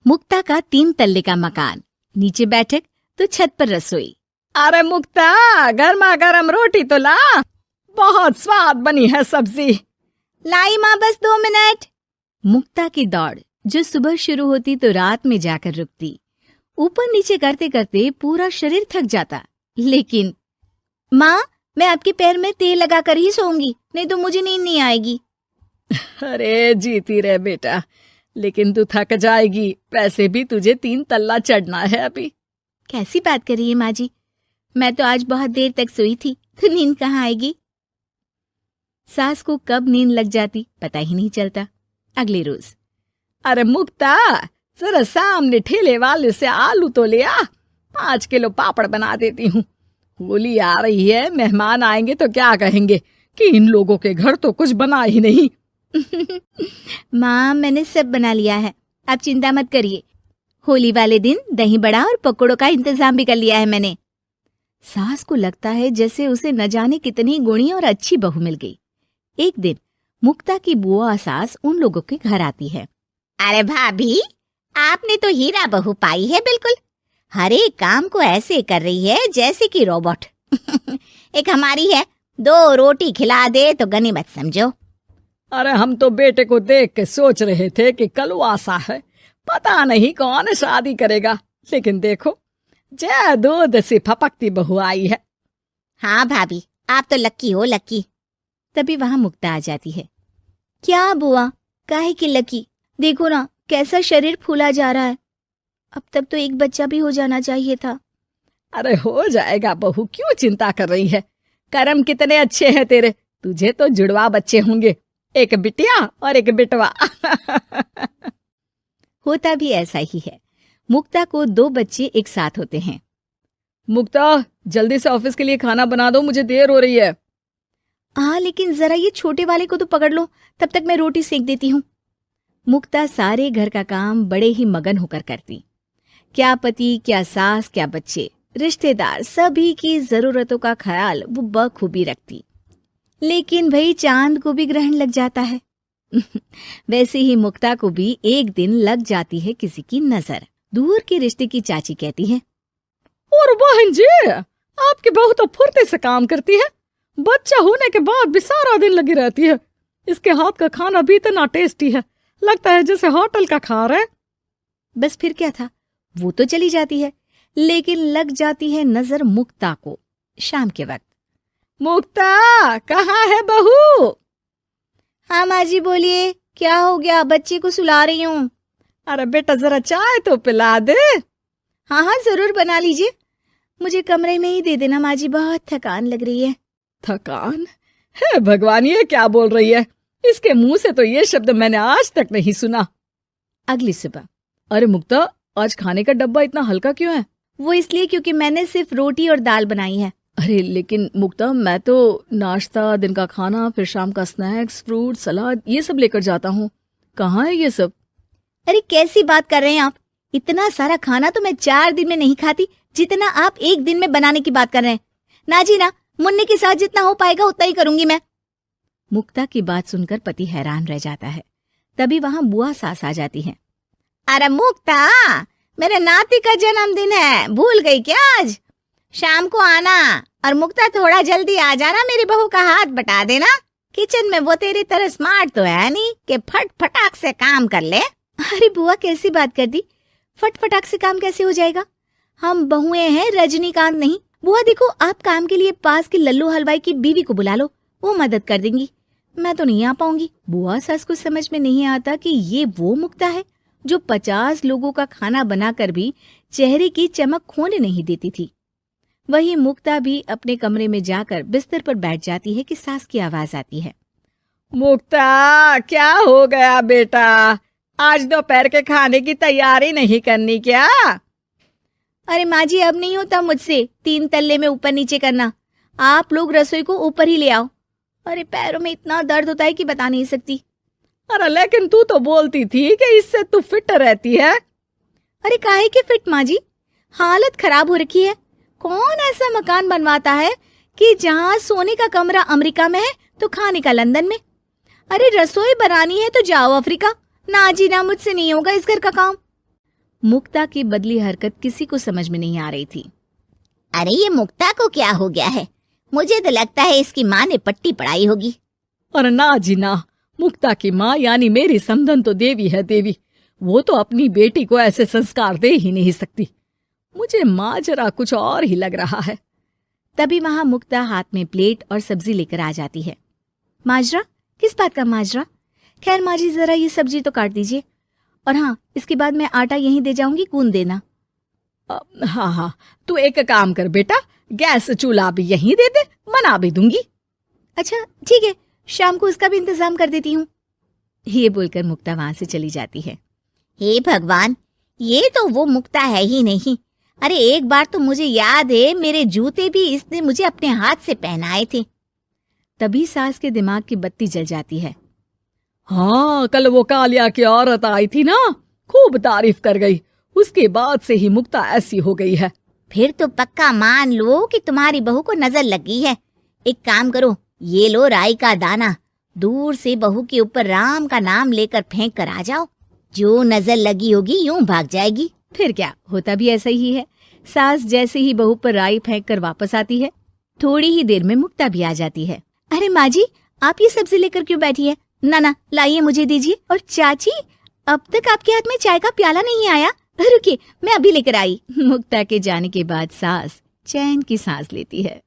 मुक्ता का 3 तल्ले का मकान, नीचे बैठक तो छत पर रसोई। अरे मुक्ता, गर्मा गर्म रोटी तो ला, बहुत स्वाद बनी है सब्जी। लाई माँ, बस 2 मिनट। मुक्ता की दौड़ जो सुबह शुरू होती तो रात में जाकर रुकती। ऊपर नीचे करते करते पूरा शरीर थक जाता, लेकिन माँ, मैं आपके पैर में तेल लगाकर ही सोऊंगी, नहीं तो मुझे नींद नहीं आएगी। अरे जीती रहे बेटा, लेकिन तू थक जाएगी, वैसे भी तुझे 3 तल्ला चढ़ना है अभी। कैसी बात कर रही है माँ जी, मैं तो आज बहुत देर तक सोई थी, तो नींद कहाँ आएगी। सास को कब नींद लग जाती पता ही नहीं चलता। अगले रोज, अरे मुक्ता, जरा सामने ठेले वाले से आलू तो ले आ, 5 किलो पापड़ बना देती हूँ। होली आ रही है, मेहमान आएंगे तो क्या कहेंगे कि इन लोगों के घर तो कुछ बना ही नहीं। माँ, मैंने सब बना लिया है, आप चिंता मत करिए। होली वाले दिन दही बड़ा और पकौड़ों का इंतजाम भी कर लिया है मैंने। सास को लगता है जैसे उसे न जाने कितनी गुणी और अच्छी बहू मिल गई। एक दिन मुक्ता की बुआ सास उन लोगों के घर आती है। अरे भाभी, आपने तो हीरा बहू पाई है बिल्कुल। हर एक काम को ऐसे कर रही है जैसे कि रोबोट। एक हमारी है, 2 रोटी खिला दे तो गनीमत समझो। अरे हम तो बेटे को देख के सोच रहे थे कि कलवासा है, पता नहीं कौन शादी करेगा, लेकिन देखो जय दूध से फपकती बहू आई है। हाँ भाभी, आप तो लक्की हो, लक्की। तभी वहां मुक्ता आ जाती है। क्या बुआ, काहे की लकी, देखो ना कैसा शरीर फूला जा रहा है। अब तक तो एक बच्चा भी हो जाना चाहिए था। अरे हो जाएगा बहू, क्यों चिंता कर रही है। कर्म कितने अच्छे हैं तेरे, तुझे तो जुड़वा बच्चे होंगे, एक बिटिया और एक बिटवा। होता भी ऐसा ही है। मुक्ता को 2 बच्चे एक साथ होते हैं। मुक्ता, जल्दी से ऑफिस के लिए खाना बना दो, मुझे देर हो रही है। हाँ, लेकिन जरा ये छोटे वाले को तो पकड़ लो, तब तक मैं रोटी सेक देती हूँ। मुक्ता सारे घर का काम बड़े ही मगन होकर करती। क्या पति, क्या सास, क्या बच्चे, रिश्तेदार, सभी की जरूरतों का ख्याल वो बखूबी रखती। लेकिन भाई चांद को भी ग्रहण लग जाता है। वैसे ही मुक्ता को भी एक दिन लग जाती है किसी की नजर। दूर के रिश्ते की चाची कहती है, और बहन जी, आपकी बहू तो फुर्ती से काम करती है, बच्चा होने के बाद भी सारा दिन लगी रहती है। इसके हाथ का खाना भी इतना टेस्टी है, लगता है जैसे होटल का खा रहे। बस फिर क्या था, वो तो चली जाती है, लेकिन लग जाती है नजर मुक्ता को। शाम के वक्त, मुक्ता, कहाँ है बहू? हाँ माँ जी, बोलिए, क्या हो गया? बच्चे को सुला रही हूँ। अरे बेटा, जरा चाय तो पिला दे। हाँ हाँ, जरूर बना लीजिए, मुझे कमरे में ही दे देना माँ जी, बहुत थकान लग रही है। थकान है? भगवान, ये क्या बोल रही है, इसके मुंह से तो ये शब्द मैंने आज तक नहीं सुना। अगली सुबह, अरे मुक्ता, आज खाने का डब्बा इतना हल्का क्यों है? वो इसलिए क्योंकि मैंने सिर्फ रोटी और दाल बनाई है। अरे लेकिन मुक्ता, मैं तो नाश्ता, दिन का खाना, फिर शाम का स्नैक्स, फ्रूट, सलाद, ये सब लेकर जाता हूँ। कहाँ है ये सब? अरे कैसी बात कर रहे हैं आप, इतना सारा खाना तो मैं 4 दिन में नहीं खाती, जितना आप 1 दिन में बनाने की बात कर रहे हैं। ना जी ना, मुन्ने के साथ जितना हो पाएगा उतना ही करूंगी मैं। मुक्ता की बात सुनकर पति हैरान रह जाता है। तभी वहां बुआ सास आ जाती है। अरे मुक्ता, मेरे नाती का जन्मदिन है, भूल गई क्या? आज शाम को आना, और मुक्ता थोड़ा जल्दी आ जाना, मेरी बहू का हाथ बटा देना। किचन में वो तेरी तरह स्मार्ट तो है नहीं कि फट फटाक से काम कर ले। अरे बुआ, कैसी बात कर दी, फट फटाक से काम कैसे हो जाएगा? हम बहुएं हैं, रजनीकांत नहीं। बुआ देखो, आप काम के लिए पास के लल्लू हलवाई की बीवी को बुला लो, वो मदद कर देंगी, मैं तो नहीं आ पाऊंगी। बुआ सास को समझ में नहीं आता कि ये वो मुक्ता है जो 50 लोगों का खाना बनाकर भी चेहरे की चमक खोने नहीं देती थी। वही मुक्ता भी अपने कमरे में जाकर बिस्तर पर बैठ जाती है कि सास की आवाज आती है। मुक्ता, क्या हो गया बेटा, आज दोपहर के खाने की तैयारी नहीं करनी क्या? अरे माँ जी, अब नहीं होता मुझसे 3 तल्ले में ऊपर नीचे करना, आप लोग रसोई को ऊपर ही ले आओ। अरे पैरों में इतना दर्द होता है कि बता नहीं सकती। अरे लेकिन तू तो बोलती थी कि इससे तू फिट रहती है। अरे काहे के फिट माँ जी, हालत खराब हो रखी है। कौन ऐसा मकान बनवाता है कि जहाँ सोने का कमरा अमेरिका में है तो खाने का लंदन में। अरे रसोई बनानी है तो जाओ अफ्रीका। ना जी ना, मुझसे नहीं होगा इस घर का काम। मुक्ता की बदली हरकत किसी को समझ में नहीं आ रही थी। अरे ये मुक्ता को क्या हो गया है? मुझे तो लगता है इसकी माँ ने पट्टी पढ़ाई होगी। और ना जी ना, मुक्ता की माँ यानी मेरी समधन तो देवी है देवी। वो तो अपनी बेटी को ऐसे संस्कार दे ही नहीं सकती। मुझे माजरा कुछ और ही लग रहा है। तभी वहां मुक्ता हाथ में प्लेट और सब्जी लेकर आ जाती है। माजरा? किस बात का माजरा? खैर माँ जी, जरा ये सब्जी तो काट दीजिए, और हाँ, इसके बाद मैं आटा यहीं दे जाऊंगी, गूंद देना। हाँ हाँ, तू एक काम कर बेटा, गैस चूल्हा भी यहीं दे दे, बना भी दूंगी। अच्छा ठीक है, शाम को उसका भी इंतजाम कर देती हूँ। ये बोलकर मुक्ता वहां से चली जाती है। हे भगवान, ये तो वो मुक्ता है ही नहीं। अरे एक बार तो मुझे याद है, मेरे जूते भी इसने मुझे अपने हाथ से पहनाए थे। तभी सास के दिमाग की बत्ती जल जाती है। हाँ, कल वो कालिया की औरत आई थी ना, खूब तारीफ कर गई। उसके बाद से ही मुक्ता ऐसी हो गई है। फिर तो पक्का मान लो कि तुम्हारी बहू को नजर लगी है। एक काम करो, ये लो राई का दाना, दूर से बहू के ऊपर राम का नाम लेकर फेंक कर आ जाओ। जो नजर लगी होगी यूं भाग जाएगी। फिर क्या, होता भी ऐसा ही है। सास जैसे ही बहू पर राई फेंक कर वापस आती है, थोड़ी ही देर में मुक्ता भी आ जाती है। अरे माँ जी, आप ये सब्जी लेकर क्यों बैठी है? ना ना, लाइए, मुझे दीजिए। और चाची, अब तक आपके हाथ में चाय का प्याला नहीं आया। रुकिए, मैं अभी लेकर आई। मुक्ता के जाने के बाद सास चैन की सांस लेती है।